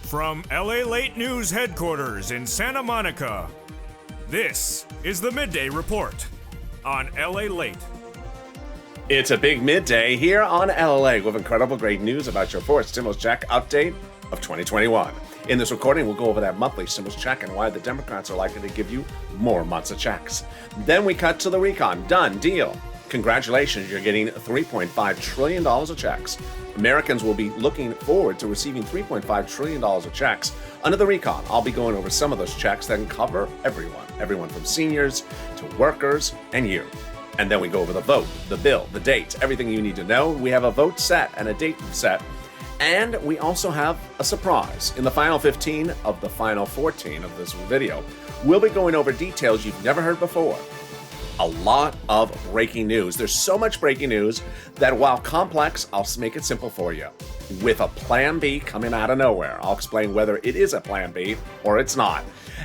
From LALATE News headquarters in Santa Monica, this is the Midday Report on LALATE. It's a big midday here on LA with incredible great news about your fourth stimulus check update of 2021. In this recording, we'll go over that monthly stimulus check and why the Democrats are likely to give you more months of checks. Then we cut to the recon. Done deal. Congratulations, you're getting $3.5 trillion of checks. Americans will be looking forward to receiving $3.5 trillion of checks under the recon. I'll be going over some of those checks that can cover everyone from seniors to workers and you. And then we go over the vote, the bill, the dates, everything you need to know. We have a vote set and a date set. And we also have a surprise. In the final 15 of the final 14 of this video, we'll be going over details you've never heard before. A lot of breaking news. There's so much breaking news that while complex, I'll make it simple for you. With a plan B coming out of nowhere. I'll explain whether it is a plan B or it's not.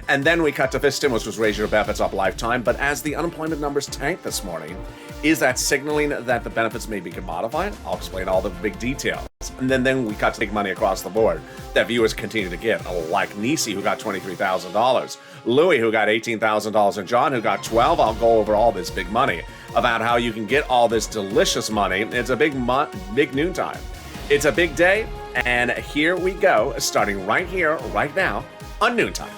And then we cut to fifth stimulus, which raise your benefits up lifetime. But as the unemployment numbers tanked this morning, is that signaling that the benefits may be modified? I'll explain all the big details. And then we cut to big money across the board that viewers continue to get, like Nisi, who got $23,000, Louie, who got $18,000, and John, who got $12,000. I'll go over all this big money about how you can get all this delicious money. It's a big noontime. It's a big day, and here we go, starting right here, right now, on Noontime.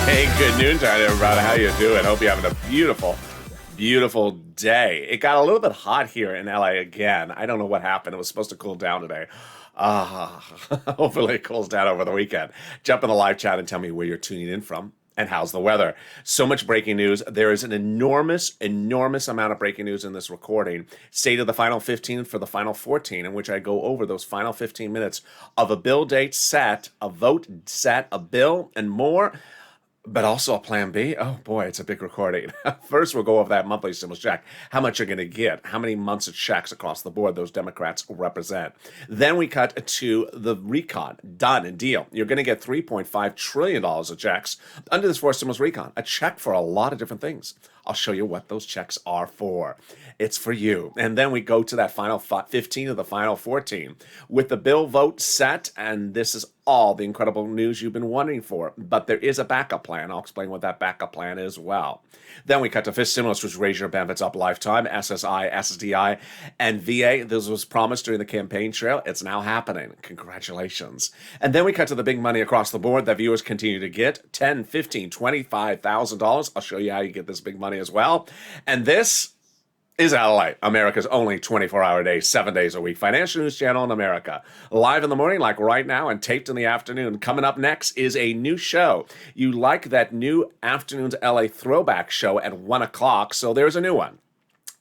Hey, good noontime, everybody. How you doing? Hope you're having a beautiful, beautiful day. It got a little bit hot here in LA again. I don't know what happened. It was supposed to cool down today. Hopefully it cools down over the weekend. Jump in the live chat and tell me where you're tuning in from and how's the weather. So much breaking news. There is an enormous amount of breaking news in this recording. State of the final 15 for the final 14, in which I go over those final 15 minutes of a bill date set, a vote set, a bill, and more. But also a plan B. Oh boy, it's a big recording. First, we'll go over that monthly stimulus check. How much you're going to get. How many months of checks across the board those Democrats represent. Then we cut to the recon. Done and deal. You're going to get $3.5 trillion of checks under this fourth stimulus recon. A check for a lot of different things. I'll show you what those checks are for. It's for you. And then we go to that final 15 of the final 14 with the bill vote set. And this is all the incredible news you've been wondering for. But there is a backup plan. I'll explain what that backup plan is well. Then we cut to fifth stimulus, which raise your benefits up lifetime, SSI, SSDI, and VA. This was promised during the campaign trail. It's now happening. Congratulations. And then we cut to the big money across the board that viewers continue to get. $10,000, $15,000, $25,000. I'll show you how you get this big money as well. And this is LALATE, America's only 24-hour day, 7 days a week financial news channel in America. Live in the morning, like right now, and taped in the afternoon. Coming up next is a new show. You like that new Afternoons LA throwback show at 1 o'clock, so there's a new one.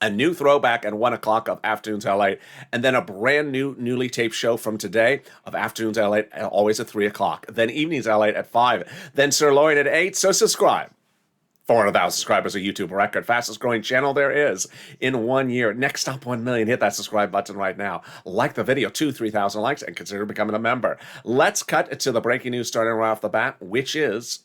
A new throwback at 1 o'clock of Afternoons LA, and then a brand new, newly taped show from today of Afternoons LA, always at 3 o'clock. Then Evenings LA at 5. Then Sirloin at 8, so subscribe. 400,000 subscribers, a YouTube record. Fastest growing channel there is in 1 year. Next up, 1 million. Hit that subscribe button right now. Like the video, 3,000 likes, and consider becoming a member. Let's cut to the breaking news starting right off the bat, which is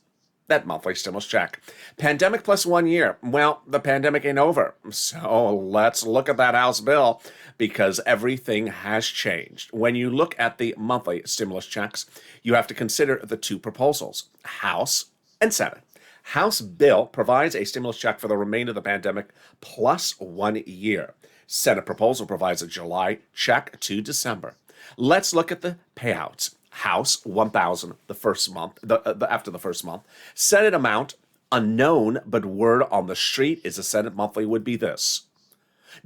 that monthly stimulus check. Pandemic plus 1 year. Well, the pandemic ain't over. So let's look at that House bill because everything has changed. When you look at the monthly stimulus checks, you have to consider the two proposals, House and Senate. House bill provides a stimulus check for the remainder of the pandemic plus 1 year. Senate proposal provides a July check to December. Let's look at the payouts. House, $1,000 the first month, after the first month. Senate amount, unknown, but word on the street is a Senate monthly would be this.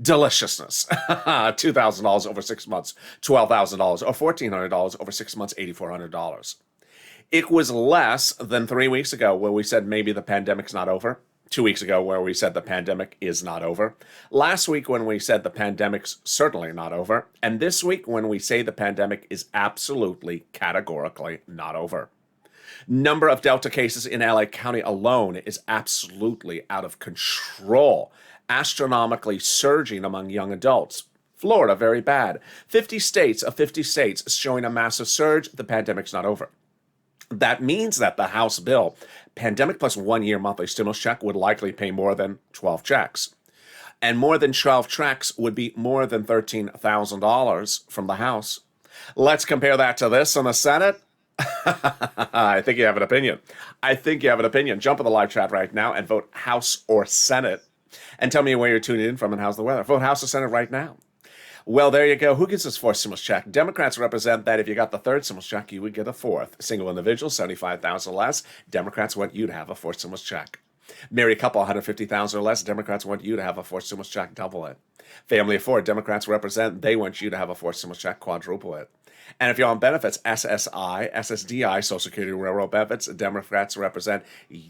Deliciousness, $2,000 over 6 months, $12,000, or $1,400 over 6 months, $8,400. It was less than 3 weeks ago where we said maybe the pandemic's not over. 2 weeks ago where we said the pandemic is not over. Last week when we said the pandemic's certainly not over. And this week when we say the pandemic is absolutely, categorically not over. Number of Delta cases in LA County alone is absolutely out of control, astronomically surging among young adults. Florida, very bad. 50 states of 50 states showing a massive surge. The pandemic's not over. That means that the House bill, pandemic plus 1 year monthly stimulus check, would likely pay more than 12 checks. And more than 12 checks would be more than $13,000 from the House. Let's compare that to this in the Senate. I think you have an opinion. I think you have an opinion. Jump in the live chat right now and vote House or Senate. And tell me where you're tuning in from and how's the weather. Vote House or Senate right now. Well, there you go. Who gets this fourth stimulus check? Democrats represent that if you got the third stimulus check, you would get a fourth. Single individual, $75,000 or less. Democrats want you to have a fourth stimulus check. Married couple, $150,000 or less. Democrats want you to have a fourth stimulus check, double it. Family of four, Democrats represent, they want you to have a fourth stimulus check, quadruple it. And if you're on benefits, SSI, SSDI, Social Security Railroad benefits, Democrats represent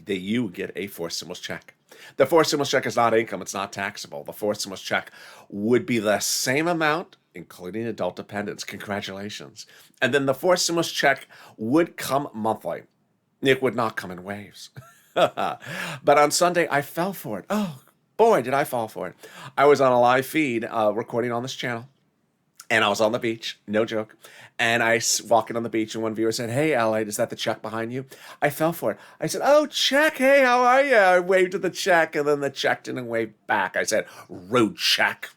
that you get a fourth stimulus check. The fourth stimulus check is not income, it's not taxable. The fourth stimulus check would be the same amount, including adult dependents. Congratulations. And then the fourth stimulus check would come monthly. It would not come in waves. But on Sunday, I fell for it. Oh, boy, did I fall for it. I was on a live feed recording on this channel. And I was on the beach, no joke. And I walking on the beach, and one viewer said, "Hey, LALATE, is that the check behind you?" I fell for it. I said, "Oh, check, hey, how are you?" I waved to the check, and then the check didn't wave back. I said, "Rude check."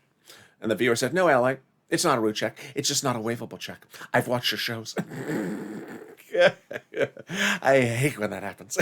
And the viewer said, "No, LALATE, it's not a rude check. It's just not a waveable check. I've watched your shows." I hate when that happens.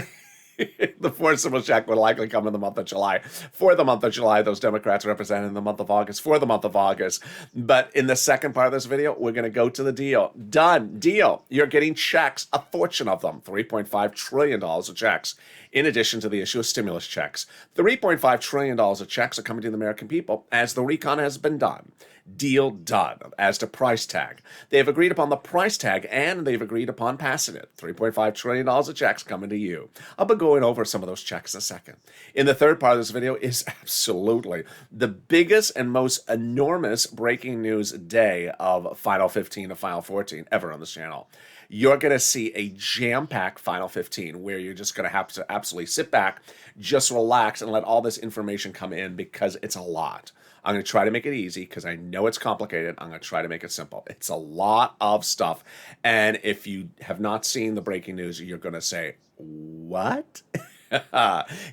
The fourth stimulus check will likely come in the month of July. For the month of July, those Democrats represent in the month of August, for the month of August. But in the second part of this video, we're going to go to the deal. Done. Deal. You're getting checks, a fortune of them, $3.5 trillion of checks, in addition to the issue of stimulus checks. $3.5 trillion of checks are coming to the American people as the recon has been done. Deal done. As to price tag, they have agreed upon the price tag and they've agreed upon passing it. $3.5 trillion of checks coming to you. I'll be going over some of those checks in a second. In the third part of this video is absolutely the biggest and most enormous breaking news day of Final 15 to Final 14 ever on this channel. You're going to see a jam-packed Final 15 where you're just going to have to absolutely sit back, just relax, and let all this information come in because it's a lot. I'm going to try to make it easy because I know it's complicated. I'm going to try to make it simple. It's a lot of stuff. And if you have not seen the breaking news, you're going to say, what?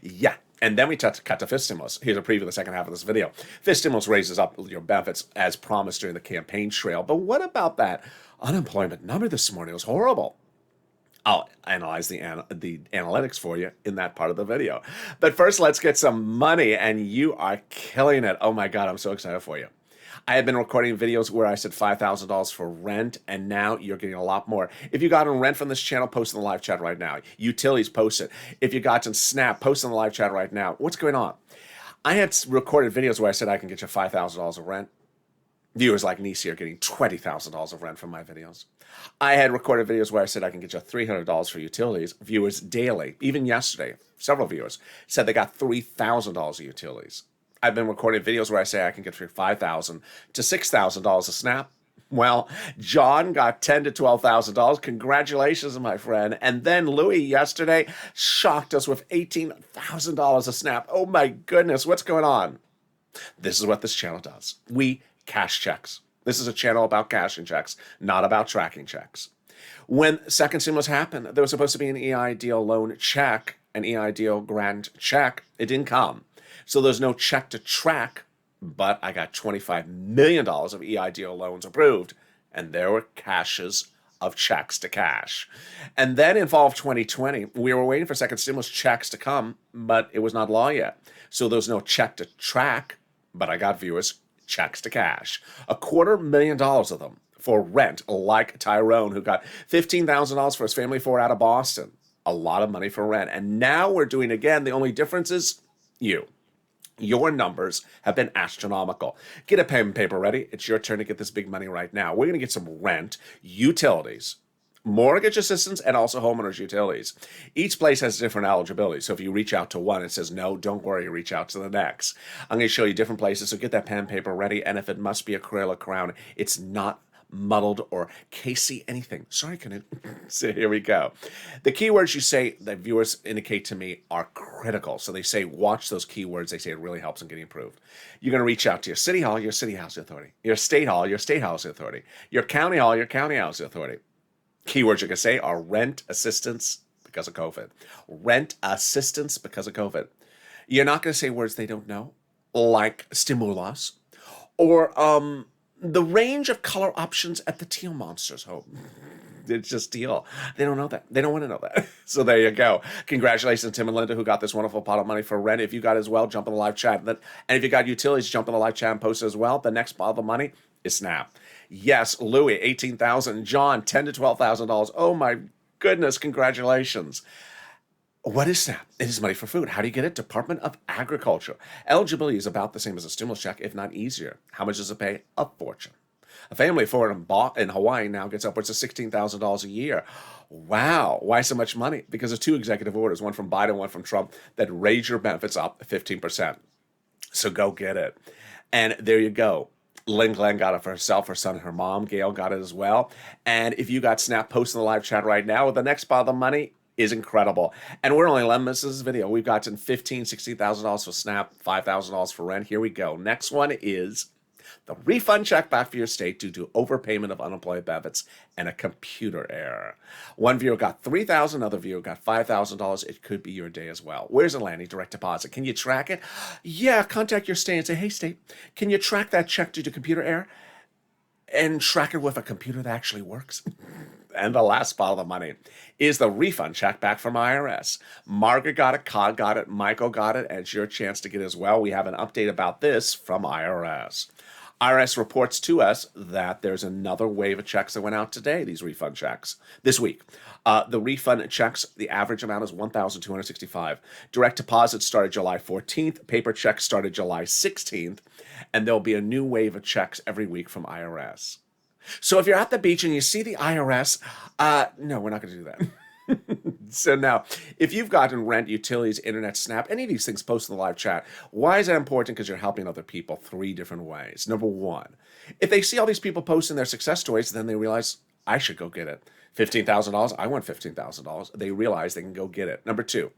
Yeah. And then we cut to fifth stimulus. Here's a preview of the second half of this video. Fifth stimulus raises up your benefits as promised during the campaign trail. But what about that unemployment number this morning? It was horrible. I'll analyze the analytics for you in that part of the video. But first, let's get some money, and you are killing it. Oh my God, I'm so excited for you. I have been recording videos where I said $5,000 for rent, and now you're getting a lot more. If you got on rent from this channel, post in the live chat right now. Utilities, post it. If you got on Snap, post in the live chat right now. What's going on? I had recorded videos where I said I can get you $5,000 of rent. Viewers like Nisi are getting $20,000 of rent from my videos. I had recorded videos where I said I can get you $300 for utilities. Viewers daily, even yesterday, several viewers said they got $3,000 of utilities. I've been recording videos where I say I can get you $5,000 to $6,000 a snap. Well, John got $10,000 to $12,000. Congratulations, my friend. And then Louis yesterday shocked us with $18,000 a snap. Oh my goodness, what's going on? This is what this channel does. We cash checks. This is a channel about cashing checks, not about tracking checks. When second stimulus happened, there was supposed to be an EIDL loan check, an EIDL grant check. It didn't come. So there's no check to track, but I got $25 million of EIDL loans approved, and there were caches of checks to cash. And then in fall of 2020, we were waiting for second stimulus checks to come, but it was not law yet. So there was no check to track, but I got viewers checks to cash. $250,000 of them for rent, like Tyrone, who got $15,000 for his family of four out of Boston. A lot of money for rent. And now we're doing again. The only difference is you. Your numbers have been astronomical. Get a pen and paper ready. It's your turn to get this big money right now. We're going to get some rent, utilities, mortgage assistance, and also homeowners utilities. Each place has different eligibility. So if you reach out to one, it says, no, don't worry, reach out to the next. I'm going to show you different places. So get that pen and paper ready. And if it must be a Crayola crown, it's not muddled, or Casey anything. Sorry, Canute. So here we go. The keywords you say that viewers indicate to me are critical. So they say, watch those keywords. They say it really helps in getting approved. You're going to reach out to your city hall, your city housing authority, your state hall, your state housing authority, your county hall, your county housing authority. Keywords you can say are rent assistance because of COVID. Rent assistance because of COVID. You're not going to say words they don't know, like stimulus, or the range of color options at the Teal Monsters home. It's just teal. They don't know that. They don't want to know that. So there you go. Congratulations to Tim and Linda who got this wonderful pot of money for rent. If you got it as well, jump in the live chat. And if you got utilities, jump in the live chat and post it as well. The next pot of money is Snap. Yes, Louis, $18,000. John, $10,000 to $12,000. Oh my goodness, congratulations. What is SNAP? It is money for food. How do you get it? Department of Agriculture. Eligibility is about the same as a stimulus check, if not easier. How much does it pay? A fortune. A family of four in Hawaii now gets upwards of $16,000 a year. Wow. Why so much money? Because of two executive orders, one from Biden, one from Trump, that raise your benefits up 15%. So go get it. And there you go. Lynn Glenn got it for herself, her son, and her mom. Gail got it as well. And if you got Snap, post in the live chat right now. The next part of the money is incredible. And we're only 11 minutes into this video. We've gotten $15,000, $16,000 for Snap, $5,000 for rent. Here we go. Next one is the refund check back for your state due to overpayment of unemployment benefits and a computer error. One viewer got $3,000, another viewer got $5,000. It could be your day as well. Where's it landing? Direct deposit. Can you track it? Yeah, contact your state and say, hey, state, can you track that check due to computer error? And track it with a computer that actually works. And the last spot of the money is the refund check back from IRS. Margaret got it, Cog got it, Michael got it, and it's your chance to get it as well. We have an update about this from IRS. IRS reports to us that there's another wave of checks that went out today, these refund checks, this week. The refund checks, the average amount is $1,265. Direct deposit started July 14th. Paper checks started July 16th. And there'll be a new wave of checks every week from IRS. So if you're at the beach and you see the IRS, no, we're not going to do that. So now, if you've gotten rent, utilities, internet, Snap, any of these things, post in the live chat. Why is that important? Because you're helping other people three different ways. Number one, if they see all these people posting their success stories, then they realize, I should go get it. $15,000, I want $15,000. They realize they can go get it. Number two,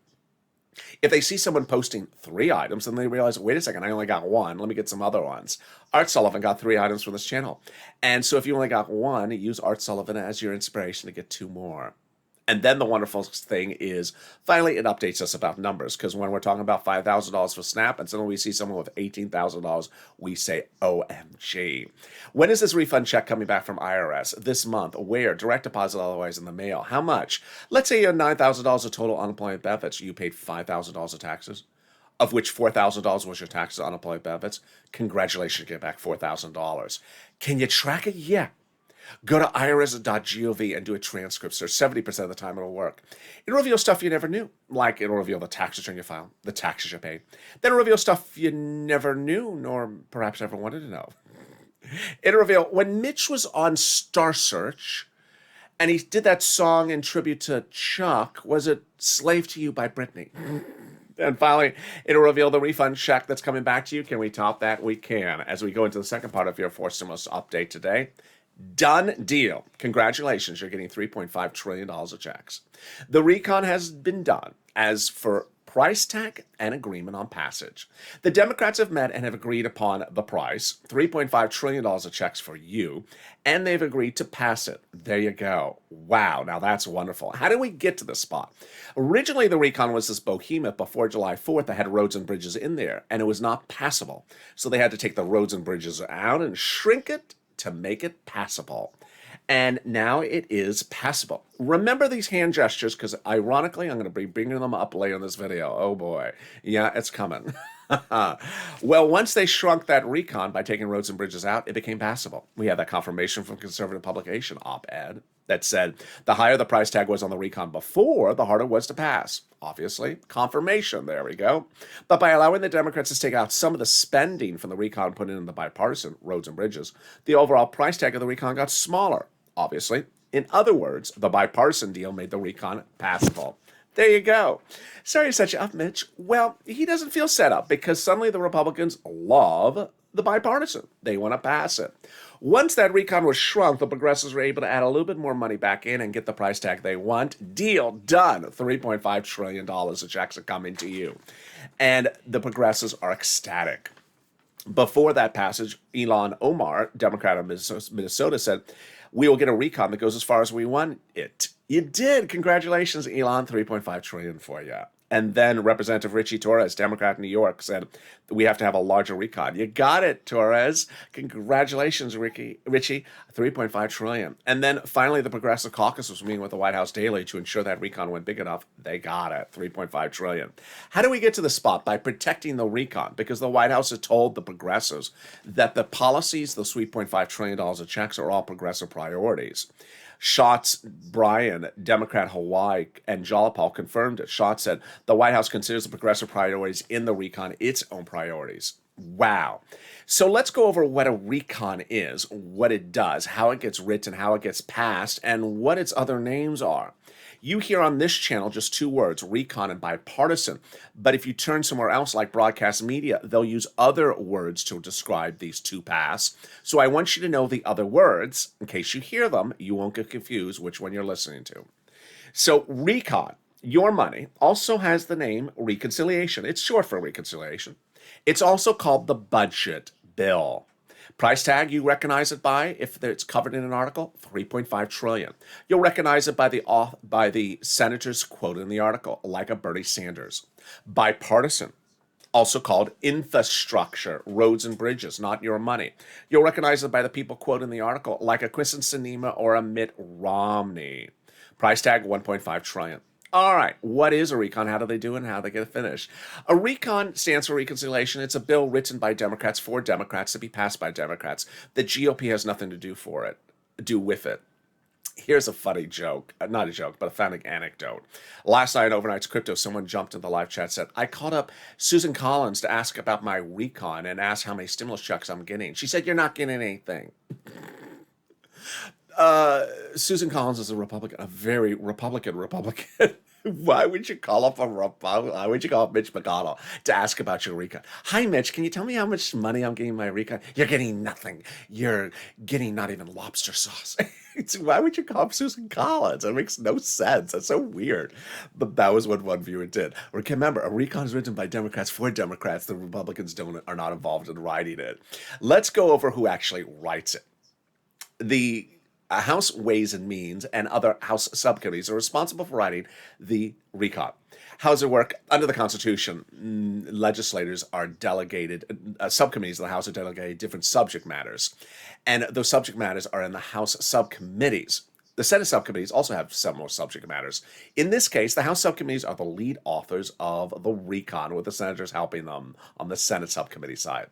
if they see someone posting 3 items, then they realize, wait a second, I only got 1. Let me get some other ones. Art Sullivan got 3 items from this channel. And so if you only got 1, use Art Sullivan as your inspiration to get 2 more. And then the wonderful thing is, finally, it updates us about numbers. Because when we're talking about $5,000 for Snap, and suddenly we see someone with $18,000, we say, OMG. When is this refund check coming back from IRS? This month. Where? Direct deposit, otherwise in the mail. How much? Let's say you have $9,000 of total unemployment benefits. You paid $5,000 of taxes, of which $4,000 was your taxes on unemployment benefits. Congratulations, you get back $4,000. Can you track it? Yeah. Go to irs.gov and do a transcript search. 70% of the time it'll work. It'll reveal stuff you never knew, like it'll reveal the tax return you filed, the taxes you paid. Then it'll reveal stuff you never knew, nor perhaps ever wanted to know. It'll reveal when Mitch was on Star Search and he did that song in tribute to Chuck, was it Slave to You by Britney? And finally, it'll reveal the refund check that's coming back to you. Can we top that? We can. As we go into the second part of your Fourth Stimulus update today. Done deal. Congratulations, you're getting $3.5 trillion of checks. The recon has been done. As for price tag and agreement on passage, the Democrats have met and have agreed upon the price, $3.5 trillion of checks for you, and they've agreed to pass it. There you go. Wow, now that's wonderful. How did we get to this spot? Originally, the recon was this behemoth before July 4th that had roads and bridges in there, and it was not passable. So they had to take the roads and bridges out and shrink it to make it passable. And now it is passable. Remember these hand gestures, because ironically, I'm going to be bringing them up later in this video. Oh boy. Yeah, it's coming. Well, once they shrunk that recon by taking roads and bridges out, it became passable. We had that confirmation from conservative publication op-ed that said the higher the price tag was on the recon before, the harder it was to pass. Obviously, confirmation, there we go. But by allowing the Democrats to take out some of the spending from the recon and put it in the bipartisan roads and bridges, the overall price tag of the recon got smaller, obviously. In other words, the bipartisan deal made the recon passable. There you go. Sorry to set you up, Mitch. Well, he doesn't feel set up because suddenly the Republicans love the bipartisan. They want to pass it. Once that recon was shrunk, the progressives were able to add a little bit more money back in and get the price tag they want. Deal done. $3.5 trillion of checks are coming to you. And the progressives are ecstatic. Before that passage, Ilhan Omar, Democrat of Minnesota, said, we will get a recon that goes as far as we want it. You did. Congratulations, Elon. $3.5 trillion for you. And then Representative Richie Torres, Democrat in New York, said we have to have a larger recon. You got it, Torres. Congratulations, Richie. $3.5 trillion. And then finally, the Progressive Caucus was meeting with the White House daily to ensure that recon went big enough. They got it. $3.5 trillion. How do we get to the spot? By protecting the recon, because the White House had told the progressives that the policies, the $3.5 trillion of checks, are all progressive priorities. Schatz, Brian, Democrat Hawaii, and Jalapal confirmed it. Schatz said the White House considers the progressive priorities in the recon its own priorities. Wow. So let's go over what a recon is, what it does, how it gets written, how it gets passed, and what its other names are. You hear on this channel just two words, recon and bipartisan. But if you turn somewhere else like broadcast media, they'll use other words to describe these two paths. So I want you to know the other words. In case you hear them, you won't get confused which one you're listening to. So recon, your money, also has the name reconciliation. It's short for reconciliation. It's also called the budget bill. Price tag, you recognize it by, if it's covered in an article, $3.5 trillion. You'll recognize it by the senators quoted in the article, like a Bernie Sanders. Bipartisan, also called infrastructure, roads and bridges, not your money. You'll recognize it by the people quoted in the article, like a Kristen Sinema or a Mitt Romney. Price tag, $1.5 trillion. All right, what is a recon? How do they do it and how do they get it finished? A recon stands for reconciliation. It's a bill written by Democrats for Democrats to be passed by Democrats. The GOP has nothing to do with it. Here's a funny joke, not a joke, but a funny anecdote. Last night, Overnight's Crypto, someone jumped in the live chat, said, I called up Susan Collins to ask about my recon and ask how many stimulus checks I'm getting. She said, you're not getting anything. Susan Collins is a Republican, a very Republican. Why would you call up Why would you call up Mitch McConnell to ask about your recon? Hi, Mitch. Can you tell me how much money I'm getting my recon? You're getting nothing. You're getting not even lobster sauce. Why would you call up Susan Collins? It makes no sense. That's so weird. But that was what one viewer did. Remember, a recon is written by Democrats for Democrats. The Republicans are not involved in writing it. Let's go over who actually writes it. The House Ways and Means and other House subcommittees are responsible for writing the recon. How does it work? Under the Constitution, legislators are delegated, subcommittees of the House are delegated different subject matters. And those subject matters are in the House subcommittees. The Senate subcommittees also have some more subject matters. In this case, the House subcommittees are the lead authors of the recon, with the senators helping them on the Senate subcommittee side.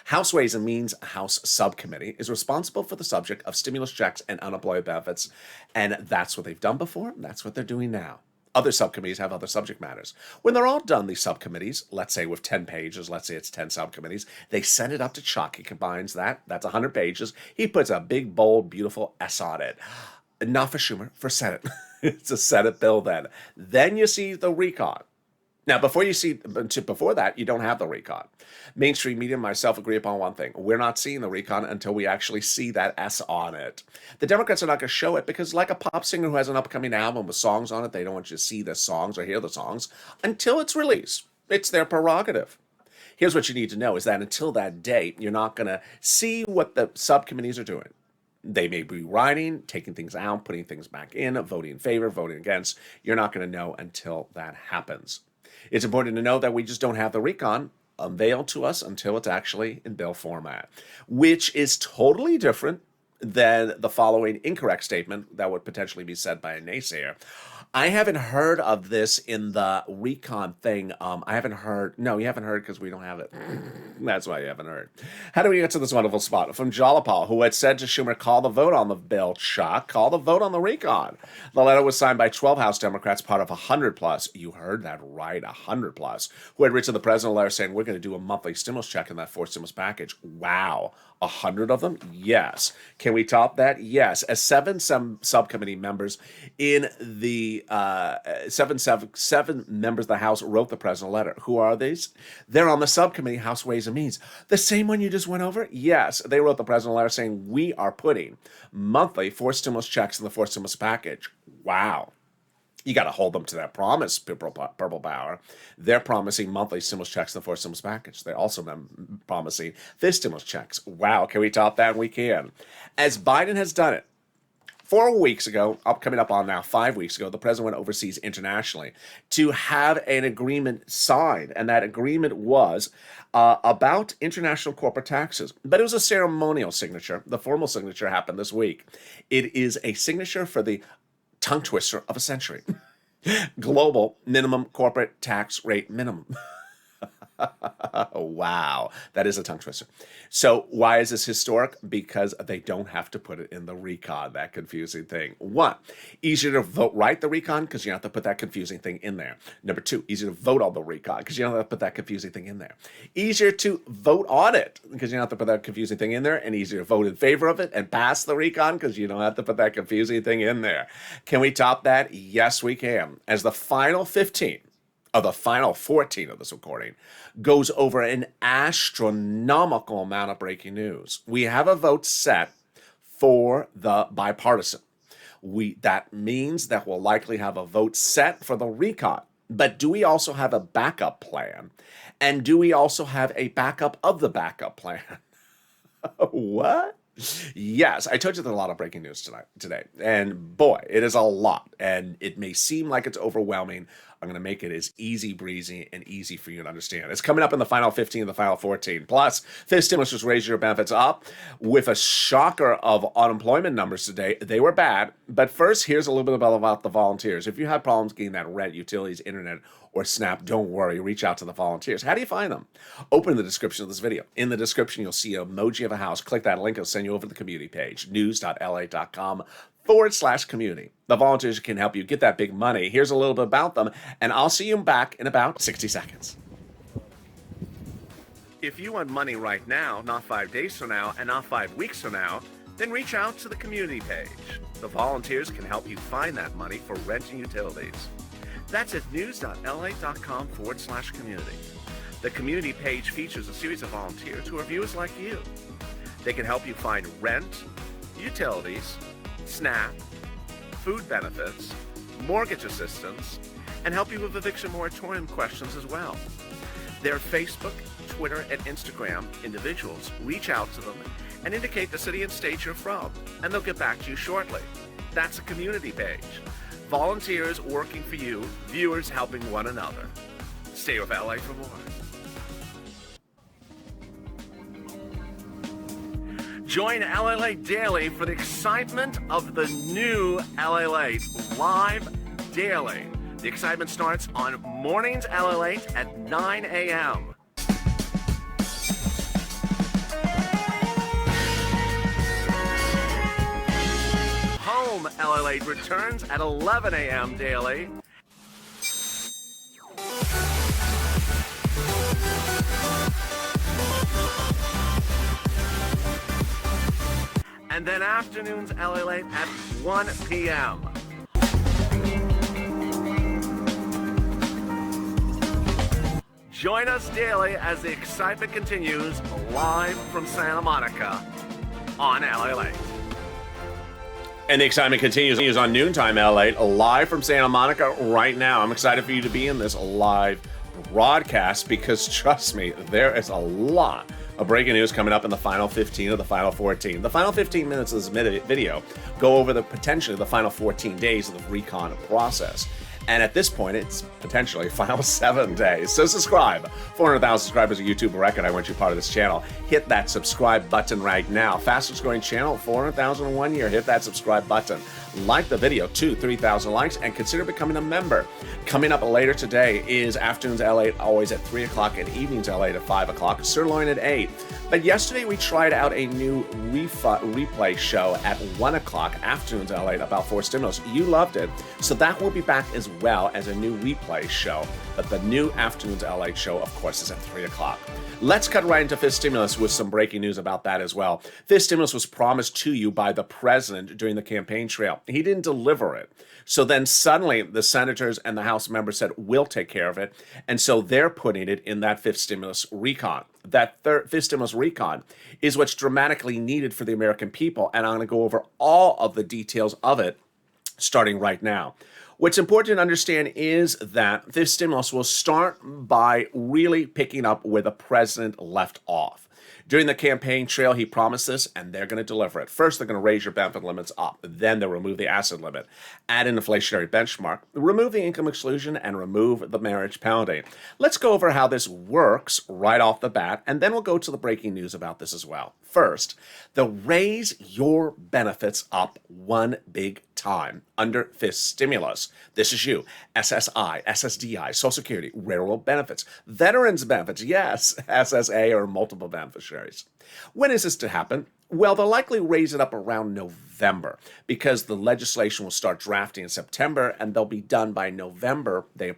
House Ways and Means House Subcommittee is responsible for the subject of stimulus checks and unemployment benefits, and that's what they've done before, and that's what they're doing now. Other subcommittees have other subject matters. When they're all done, these subcommittees, let's say with 10 pages, let's say it's 10 subcommittees, they send it up to Chuck. He combines that's 100 pages. He puts a big, bold, beautiful S on it. Not for Schumer, for Senate. It's a Senate bill then. Then you see the recon. Now, before that, you don't have the recon. Mainstream media and myself agree upon one thing. We're not seeing the recon until we actually see that S on it. The Democrats are not going to show it because, like a pop singer who has an upcoming album with songs on it, they don't want you to see the songs or hear the songs until it's released. It's their prerogative. Here's what you need to know is that until that date, you're not going to see what the subcommittees are doing. They may be writing, taking things out, putting things back in, voting in favor, voting against. You're not going to know until that happens. It's important to know that we just don't have the recon unveiled to us until it's actually in bill format, which is totally different than the following incorrect statement that would potentially be said by a naysayer. I haven't heard of this in the recon thing. I haven't heard. No, you haven't heard because we don't have it. That's why you haven't heard. How do we get to this wonderful spot? From Jalapal, who had said to Schumer, call the vote on the bill, Chuck. Call the vote on the recon. The letter was signed by 12 House Democrats, part of 100 plus. You heard that right, 100 plus. Who had written the president a letter saying, we're going to do a monthly stimulus check in that fourth stimulus package. Wow. 100 of them? Yes. Can we top that? Yes. As 7 subcommittee members in the seven members of the House wrote the president a letter. Who are these? They're on the subcommittee, House Ways and Means. The same one you just went over? Yes. They wrote the president a letter saying, we are putting monthly 4 stimulus checks in the 4th stimulus package. Wow. You got to hold them to that promise, Purple Power. They're promising monthly stimulus checks in the 4th stimulus package. They're also promising 5th stimulus checks. Wow, can we top that? We can. As Biden has done it, 4 weeks ago, coming up on now 5 weeks ago, the president went overseas internationally to have an agreement signed. And that agreement was about international corporate taxes. But it was a ceremonial signature. The formal signature happened this week. It is a signature for the tongue twister of a century. Global minimum corporate tax rate minimum. Wow, that is a tongue twister. So why is this historic? Because they don't have to put it in the recon, that confusing thing. 1, easier to vote right the recon because you don't have to put that confusing thing in there. Number 2, easier to vote on the recon because you don't have to put that confusing thing in there. Easier to vote on it because you don't have to put that confusing thing in there, and easier to vote in favor of it and pass the recon because you don't have to put that confusing thing in there. Can we top that? Yes, we can. As the final 15 of the final 14 of this recording goes over an astronomical amount of breaking news. We have a vote set for the bipartisan. That means that we'll likely have a vote set for the recon. But do we also have a backup plan? And do we also have a backup of the backup plan? What? Yes, I told you there's a lot of breaking news today. And boy, it is a lot. And it may seem like it's overwhelming. I'm going to make it as easy breezy and easy for you to understand. It's coming up in the final 15 and the final 14. Plus, 5th stimulus just raised your benefits up with a shocker of unemployment numbers today. They were bad. But first, here's a little bit about the volunteers. If you have problems getting that rent, utilities, internet, or SNAP, don't worry. Reach out to the volunteers. How do you find them? Open the description of this video. In the description, you'll see an emoji of a house. Click that link. It'll send you over to the community page, news.la.com/community. The volunteers can help you get that big money. Here's a little bit about them, and I'll see you back in about 60 seconds. If you want money right now, not 5 days from now, and not 5 weeks from now, then reach out to the community page. The volunteers can help you find that money for rent and utilities. That's at news.la.com/community. The community page features a series of volunteers who are viewers like you. They can help you find rent, utilities, SNAP, food benefits, mortgage assistance, and help you with eviction moratorium questions as well. Their Facebook, Twitter, and Instagram individuals reach out to them and indicate the city and state you're from, and they'll get back to you shortly. That's a community page. Volunteers working for you, viewers helping one another. Stay with LA for more. Join LALATE Daily for the excitement of the new LALATE live daily. The excitement starts on mornings LALATE at 9 a.m. Home LALATE returns at 11 a.m. daily. And then afternoons LALATE at 1 p.m. Join us daily as the excitement continues live from Santa Monica on LALATE. And the excitement continues on Noontime LALATE, live from Santa Monica right now. I'm excited for you to be in this live broadcast because, trust me, there is a lot of breaking news coming up in the final 15 of the final 14. The final 15 minutes of this video go over potentially the final 14 days of the recon process. And at this point, it's potentially final 7 days. So subscribe. 400,000 subscribers, a YouTube record. I want you part of this channel. Hit that subscribe button right now. Fastest growing channel, 400,000 in 1 year. Hit that subscribe button. Like the video, 3,000 likes, and consider becoming a member. Coming up later today is Afternoons LALATE, always at 3 o'clock, and Evenings LALATE at 5 o'clock. Sirloin at 8. But yesterday we tried out a new replay show at 1 o'clock, Afternoons LALATE, about 4 stimulus. You loved it. So that will be back as well as a new replay show. But the new Afternoons LALATE show, of course, is at 3 o'clock. Let's cut right into 5th stimulus with some breaking news about that as well. 5th stimulus was promised to you by the president during the campaign trail. He didn't deliver it. So then suddenly the senators and the House members said, we'll take care of it. And so they're putting it in that fifth stimulus recon. That fifth stimulus recon is what's dramatically needed for the American people. And I'm going to go over all of the details of it starting right now. What's important to understand is that this stimulus will start by really picking up where the president left off. During the campaign trail, he promised this, and they're going to deliver it. First, they're going to raise your benefit limits up. Then they'll remove the asset limit, add an inflationary benchmark, remove the income exclusion, and remove the marriage penalty. Let's go over how this works right off the bat, and then we'll go to the breaking news about this as well. First, they'll raise your benefits up one big time under fifth stimulus. This is you. SSI, SSDI, Social Security, railroad benefits, veterans benefits, yes, SSA or multiple beneficiaries. When is this to happen? Well, they'll likely raise it up around November because the legislation will start drafting in September and they'll be done by November, they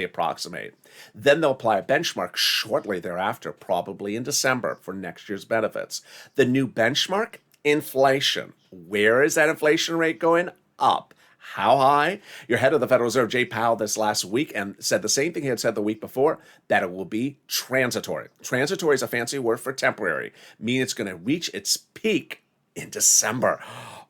approximate. Then they'll apply a benchmark shortly thereafter, probably in December for next year's benefits. The new benchmark? Inflation. Where is that inflation rate going? Up. How high? Your head of the Federal Reserve, Jay Powell, this last week and said the same thing he had said the week before, that it will be transitory. Transitory is a fancy word for temporary, meaning it's going to reach its peak in December.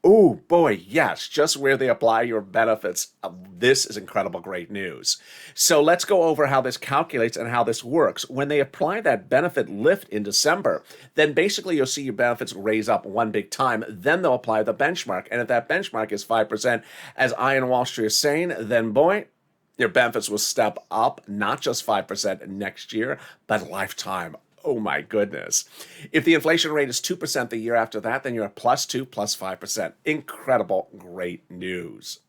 Oh boy, yes, just where they apply your benefits. This is incredible, great news. So let's go over how this calculates and how this works. When they apply that benefit lift in December, then basically you'll see your benefits raise up one big time. Then they'll apply the benchmark. And if that benchmark is 5%, as I and Wall Street is saying, then boy, your benefits will step up, not just 5% next year, but lifetime. Oh my goodness. If the inflation rate is 2% the year after that, then you're at +2, +5%. Incredible, great news.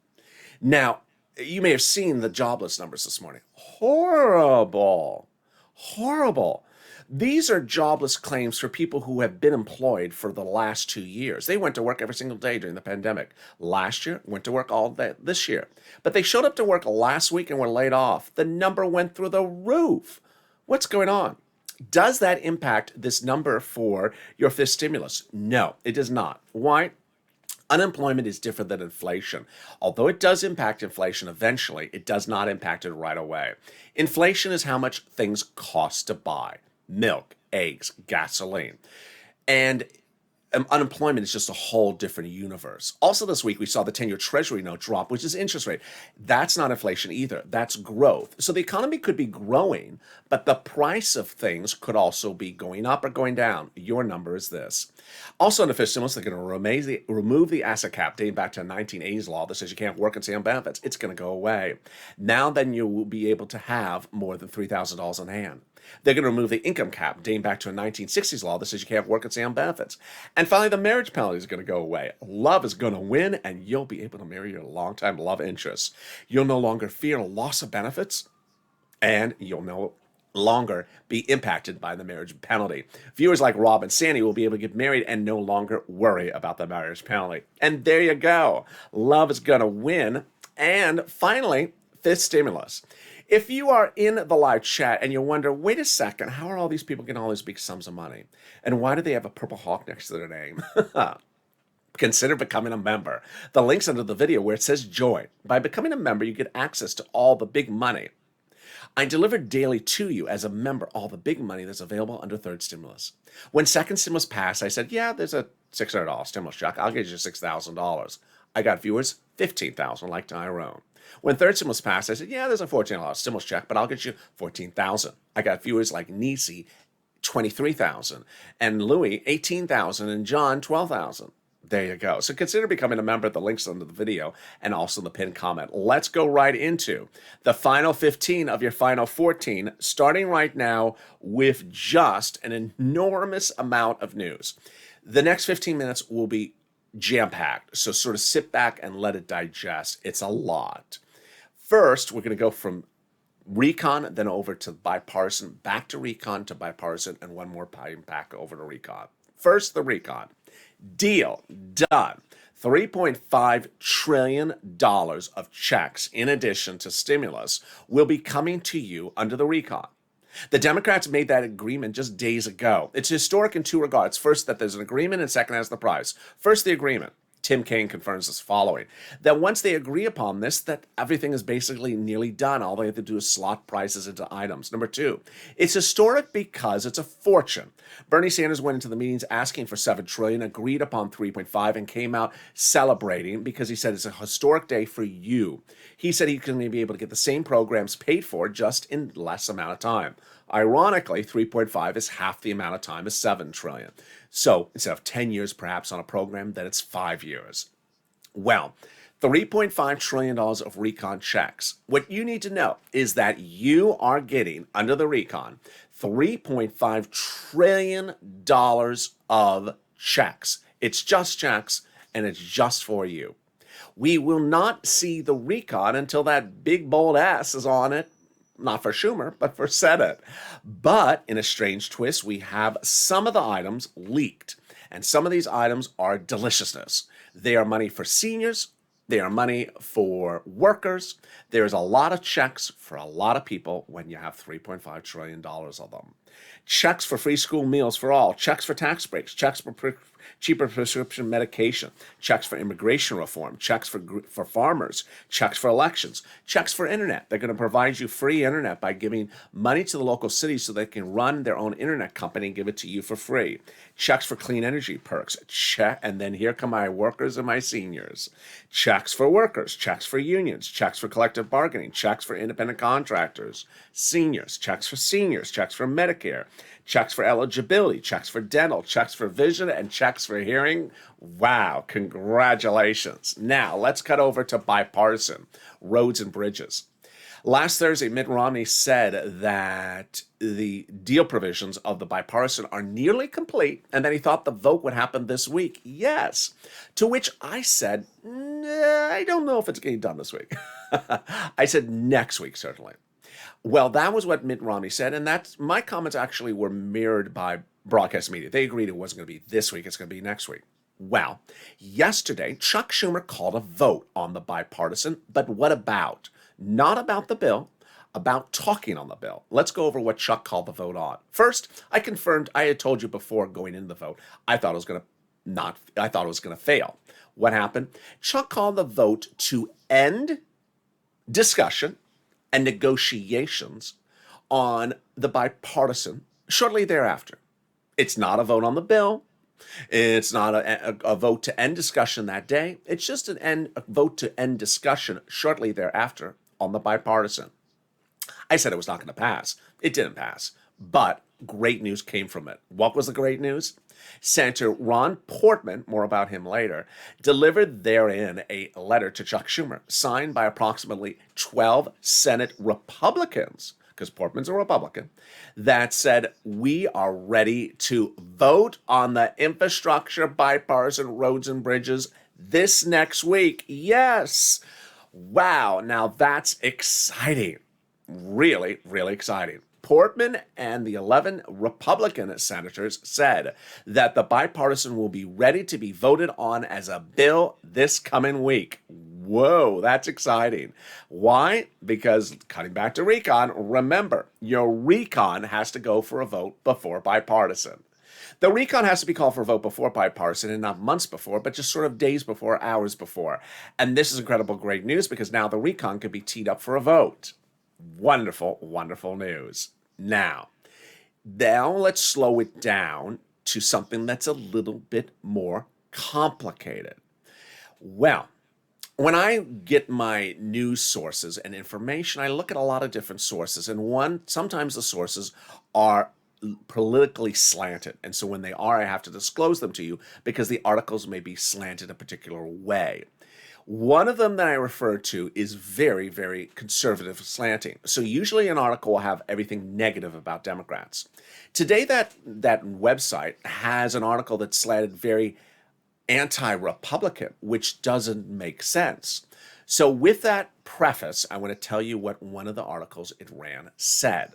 Now, you may have seen the jobless numbers this morning. Horrible. Horrible. These are jobless claims for people who have been employed for the last 2 years. They went to work every single day during the pandemic. Last year, went to work all day this year. But they showed up to work last week and were laid off. The number went through the roof. What's going on? Does that impact this number for your fifth stimulus? No, it does not. Why? Unemployment is different than inflation. Although it does impact inflation eventually, it does not impact it right away. Inflation is how much things cost to buy. Milk, eggs, gasoline. And unemployment is just a whole different universe. Also this week, we saw the 10-year Treasury note drop, which is interest rate. That's not inflation either. That's growth. So the economy could be growing, but the price of things could also be going up or going down. Your number is this. Also in the fifth stimulus, they're going to remove the asset cap dating back to a 1980s law that says you can't work and stay on benefits. It's going to go away. Now then you will be able to have more than $3,000 in hand. They're going to remove the income cap dating back to a 1960s law that says you can't work and stay on benefits. And finally, the marriage penalty is going to go away. Love is going to win, and you'll be able to marry your longtime love interest. You'll no longer fear loss of benefits, and you'll no longer be impacted by the marriage penalty. Viewers like Rob and Sandy will be able to get married and no longer worry about the marriage penalty. And there you go. Love is going to win. And finally, fifth stimulus. If you are in the live chat and you wonder, wait a second, how are all these people getting all these big sums of money? And why do they have a purple hawk next to their name? Consider becoming a member. The link's under the video where it says join. By becoming a member, you get access to all the big money. I deliver daily to you as a member all the big money that's available under third stimulus. When second stimulus passed, I said, yeah, there's a $600 stimulus check. I'll get you $6,000. I got viewers, $15,000 like Tyrone. When third stimulus passed, I said, yeah, there's a $14 stimulus check, but I'll get you $14,000. I got viewers like Nisi, $23,000, and Louis, $18,000, and John, $12,000. There you go. So consider becoming a member. The link's under the video and also the pinned comment. Let's go right into the final 15 of your final 14, starting right now with just an enormous amount of news. The next 15 minutes will be jam-packed, so sort of sit back and let it digest. It's a lot. First, we're going to go from recon, then over to bipartisan, back to recon to bipartisan, and one more time back over to recon. First, the recon. Deal done. $3.5 trillion of checks, in addition to stimulus, will be coming to you under the recon. The Democrats made that agreement just days ago. It's historic in two regards. First, that there's an agreement, and second, as the prize. First, the agreement. Tim Kaine confirms this following, that once they agree upon this, that everything is basically nearly done. All they have to do is slot prices into items. Number two, it's historic because it's a fortune. Bernie Sanders went into the meetings asking for $7 trillion, agreed upon 3.5, and came out celebrating because he said it's a historic day for you. He said he's going to be able to get the same programs paid for just in less amount of time. Ironically, 3.5 is half the amount of time as 7 trillion. So instead of 10 years perhaps on a program, then it's 5 years. Well, $3.5 trillion of recon checks. What you need to know is that you are getting, under the recon, $3.5 trillion of checks. It's just checks, and it's just for you. We will not see the recon until that big bold S is on it. Not for Schumer, but for Senate. But in a strange twist, we have some of the items leaked. And some of these items are deliciousness. They are money for seniors. They are money for workers. There's a lot of checks for a lot of people when you have $3.5 trillion of them. Checks for free school meals for all. Checks for tax breaks. Checks for cheaper prescription medication. Checks for immigration reform. Checks for farmers. Checks for elections. Checks for internet. They're going to provide you free internet by giving money to the local cities so they can run their own internet company and give it to you for free. Checks for clean energy perks. And then here come my workers and my seniors. Checks for workers. Checks for unions. Checks for collective bargaining. Checks for independent contractors. Seniors. Checks for seniors. Checks for Medicare. Checks for eligibility, checks for dental, checks for vision, and checks for hearing. Wow, congratulations. Now, let's cut over to bipartisan, roads and bridges. Last Thursday, Mitt Romney said that the deal provisions of the bipartisan are nearly complete and that he thought the vote would happen this week. Yes. To which I said, I don't know if it's getting done this week. I said next week, certainly. Well, that was what Mitt Romney said, and my comments actually were mirrored by broadcast media. They agreed it wasn't going to be this week, it's going to be next week. Well, yesterday, Chuck Schumer called a vote on the bipartisan, but what about? Not about the bill, about talking on the bill. Let's go over what Chuck called the vote on. First, I confirmed, I had told you before going into the vote, I thought it was going to fail. What happened? Chuck called the vote to end discussion and negotiations on the bipartisan shortly thereafter. It's not a vote on the bill. It's not a vote to end discussion that day. It's just a vote to end discussion shortly thereafter on the bipartisan. I said it was not going to pass. It didn't pass. But great news came from it. What was the great news? Senator Ron Portman, more about him later, delivered therein a letter to Chuck Schumer, signed by approximately 12 Senate Republicans, because Portman's a Republican, that said, we are ready to vote on the infrastructure bipartisan roads and bridges this next week. Yes. Wow. Now that's exciting. Really, really exciting. Portman and the 11 Republican senators said that the bipartisan will be ready to be voted on as a bill this coming week. Whoa, that's exciting. Why? Because cutting back to recon, remember, your recon has to go for a vote before bipartisan. The recon has to be called for a vote before bipartisan and not months before, but just sort of days before, hours before. And this is incredible great news because now the recon could be teed up for a vote. Wonderful, wonderful news. Now let's slow it down to something that's a little bit more complicated. Well, when I get my news sources and information, I look at a lot of different sources, and sometimes the sources are politically slanted. And so when they are, I have to disclose them to you because the articles may be slanted a particular way. One of them that I refer to is very, very conservative slanting. So usually an article will have everything negative about Democrats. Today, that website has an article that's slanted very anti-Republican, which doesn't make sense. So with that preface, I want to tell you what one of the articles it ran said.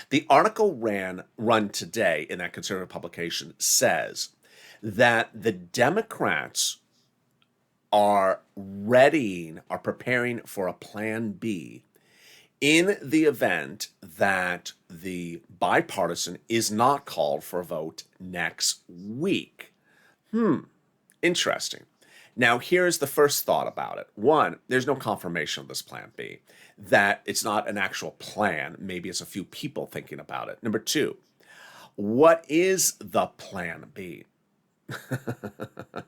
The article run today in that conservative publication says that the Democrats are preparing for a plan B in the event that the bipartisan is not called for a vote next week. Interesting. Now, here's the first thought about it. One, there's no confirmation of this plan B, that it's not an actual plan. Maybe it's a few people thinking about it. Number two, what is the plan B?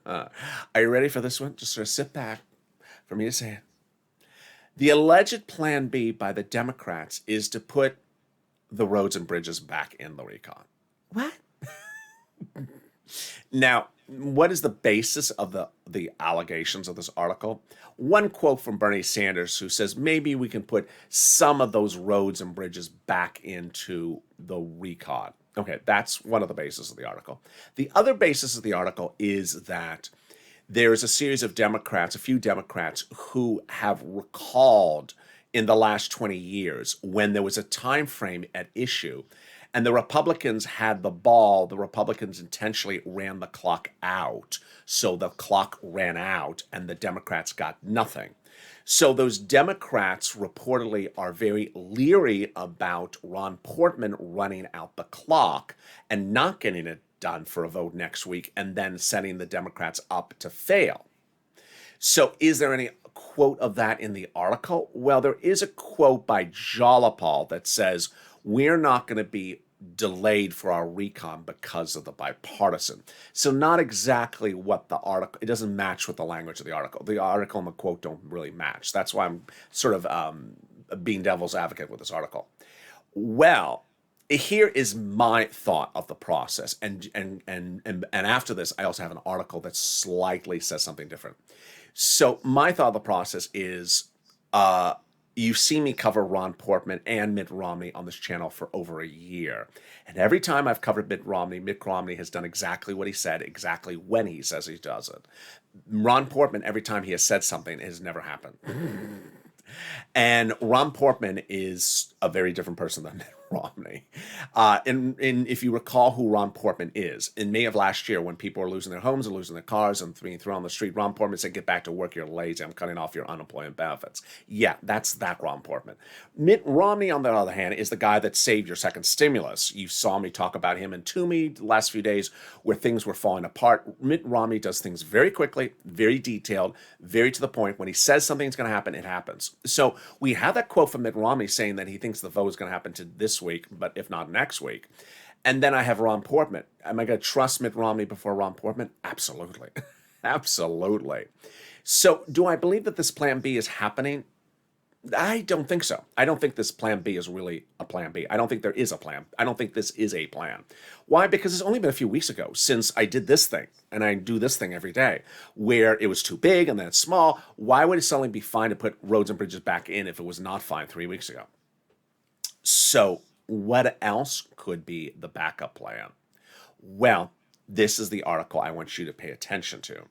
Are you ready for this one? Just sort of sit back for me to say it. The alleged plan B by the Democrats is to put the roads and bridges back in the recon. What? Now, what is the basis of the allegations of this article? One quote from Bernie Sanders, who says maybe we can put some of those roads and bridges back into the recon. Okay, that's one of the bases of the article. The other basis of the article is that there is a series of Democrats, a few Democrats, who have recalled in the last 20 years when there was a time frame at issue and the Republicans had the ball. The Republicans intentionally ran the clock out. So the clock ran out and the Democrats got nothing. So those Democrats reportedly are very leery about Ron Portman running out the clock and not getting it done for a vote next week and then setting the Democrats up to fail. So is there any quote of that in the article? Well, there is a quote by Jolapal that says, we're not going to be delayed for our recon because of the bipartisan. So not exactly what the article, it doesn't match with the language of the article. The article and the quote don't really match. That's why I'm sort of being devil's advocate with this article. Well, here is my thought of the process. And after this, I also have an article that slightly says something different. So my thought of the process is, you've seen me cover Ron Portman and Mitt Romney on this channel for over a year. And every time I've covered Mitt Romney has done exactly what he said, exactly when he says he does it. Ron Portman, every time he has said something, it has never happened. And Ron Portman is a very different person than Mitt Romney. And if you recall who Ron Portman is, in May of last year, when people were losing their homes and losing their cars and being thrown on the street, Ron Portman said, "Get back to work, you're lazy, I'm cutting off your unemployment benefits." Yeah, that's that Ron Portman. Mitt Romney, on the other hand, is the guy that saved your second stimulus. You saw me talk about him in Toomey the last few days where things were falling apart. Mitt Romney does things very quickly, very detailed, very to the point. When he says something's going to happen, it happens. So we have that quote from Mitt Romney saying that he thinks the vote is going to happen to this week, but if not next week. And then I have Ron Portman. Am I going to trust Mitt Romney before Ron Portman? Absolutely. Absolutely. So do I believe that this plan B is happening? I don't think so. I don't think this plan B is really a plan B. I don't think there is a plan. I don't think this is a plan. Why? Because it's only been a few weeks ago since I did this thing, and I do this thing every day, where it was too big and then it's small. Why would it suddenly be fine to put roads and bridges back in if it was not fine 3 weeks ago? So what else could be the backup plan? Well, this is the article I want you to pay attention to.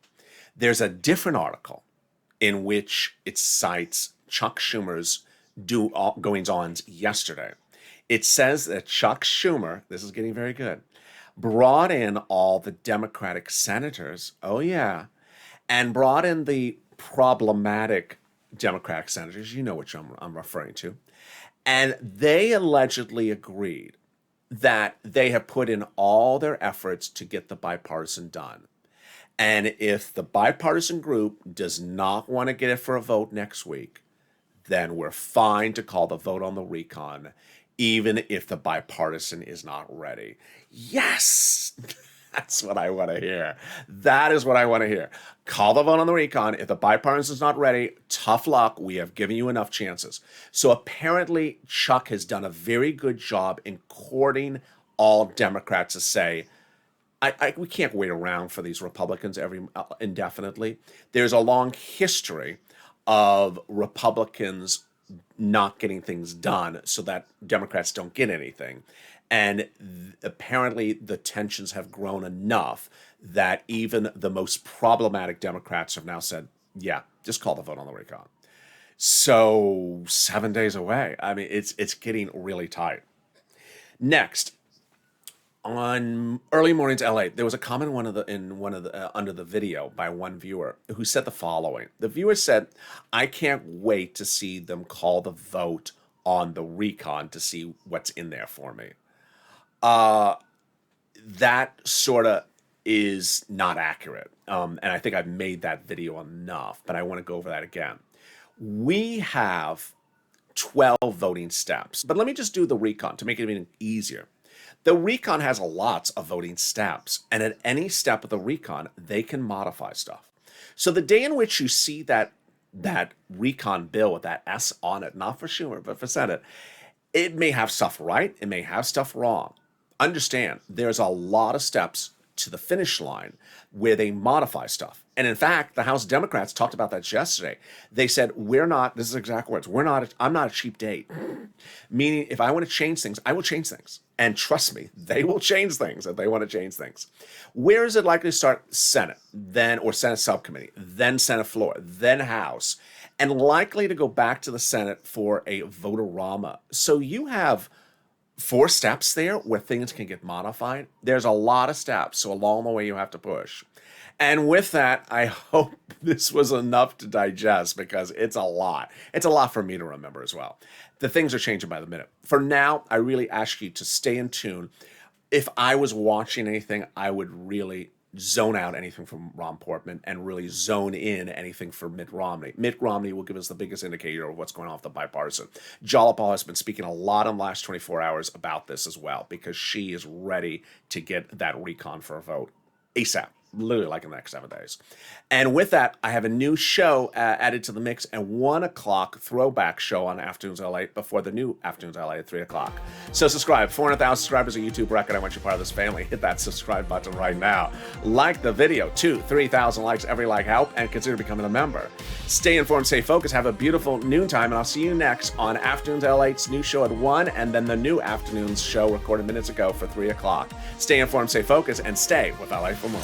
There's a different article in which it cites Chuck Schumer's goings-ons yesterday. It says that Chuck Schumer, this is getting very good, brought in all the Democratic senators, oh yeah, and brought in the problematic Democratic senators, you know which I'm referring to, and they allegedly agreed that they have put in all their efforts to get the bipartisan done. And if the bipartisan group does not want to get it for a vote next week, then we're fine to call the vote on the recon, even if the bipartisan is not ready. Yes! That's what I want to hear. That is what I want to hear. Call the vote on the recon. If the bipartisan is not ready, tough luck. We have given you enough chances. So apparently, Chuck has done a very good job in courting all Democrats to say, we can't wait around for these Republicans indefinitely. There's a long history of Republicans not getting things done so that Democrats don't get anything. And apparently the tensions have grown enough that even the most problematic Democrats have now said, yeah, just call the vote on the recon. So 7 days away. I mean, it's getting really tight. Next, on Early Mornings LA, there was a comment under the video by one viewer who said the following. The viewer said, "I can't wait to see them call the vote on the recon to see what's in there for me." That sort of is not accurate. And I think I've made that video enough, but I want to go over that again. We have 12 voting steps, but let me just do the recon to make it even easier. The recon has lots of voting steps, and at any step of the recon, they can modify stuff. So the day in which you see that recon bill with that S on it, not for Schumer, but for Senate, it may have stuff right, it may have stuff wrong. Understand, there's a lot of steps to the finish line where they modify stuff. And in fact, the House Democrats talked about that yesterday. They said, this is exact words, I'm not a cheap date. Meaning, if I want to change things, I will change things. And trust me, they will change things if they want to change things. Where is it likely to start? Senate, or Senate subcommittee, then Senate floor, then House, and likely to go back to the Senate for a vote-a-rama. So you have 4 steps there where things can get modified. There's a lot of steps, so along the way you have to push. And with that, I hope this was enough to digest, because it's a lot. It's a lot for me to remember as well. The things are changing by the minute. For now, I really ask you to stay in tune. If I was watching anything, I would really zone out anything from Ron Portman and really zone in anything for Mitt Romney. Mitt Romney will give us the biggest indicator of what's going on with the bipartisan. Jalopal has been speaking a lot in the last 24 hours about this as well, because she is ready to get that recon for a vote ASAP. Literally like in the next 7 days. And with that, I have a new show added to the mix, and 1 o'clock throwback show on Afternoons LA before the new Afternoons LA at 3 o'clock. So subscribe. 400,000 subscribers, a YouTube record. I want you part of this family. Hit that subscribe button right now. Like the video. 3,000 likes. Every like help, and consider becoming a member. Stay informed, stay focused. Have a beautiful noontime, and I'll see you next on Afternoons LA's new show at 1, and then the new Afternoons show recorded minutes ago for 3 o'clock. Stay informed, stay focused, and stay with LA for more.